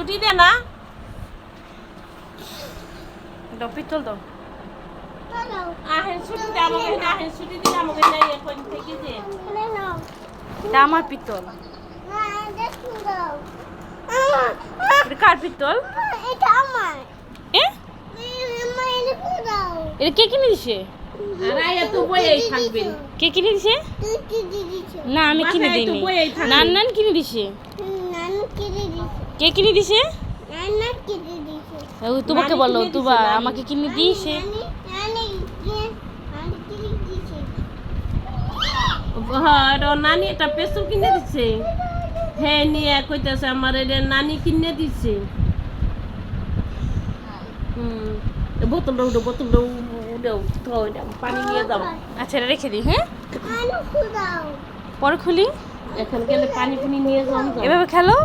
ছুটি দে না দাও পিস্তল দাও আহেন ছুটি দে আমাকে আহেন ছুটি দিলে আমাকে যাই এখন থেকে যে এটা আমার পিস্তল এটা কার পিস্তল এ এটা কে কিনে দিছে আর আয়া তো বইয়েই থাকবেন কে কিনে দিছে না আমি কিনে বাসায় তো দিইনি বইয়েই থাকবে। নান কিনে দিছে কে কিনে দিছে ও তোমাকে নানি বলো কিনে দিছে, তুবা নানি। আমাকে কিনে দিয়েছে হ্যাঁ এটা ওর নানি একটা পেস্তুল কিনে দিচ্ছে হ্যাঁ নিয়ে কইতেছে আমার এটা নানি কিনে দিচ্ছে বোতলটা উঠো বোতলটা উঠেও তো পানি নিয়ে যাও আচ্ছা এটা রেখে দিই হ্যাঁ পরে খুলি এখন গেলে পানি নিয়ে যাও এভাবে খেলো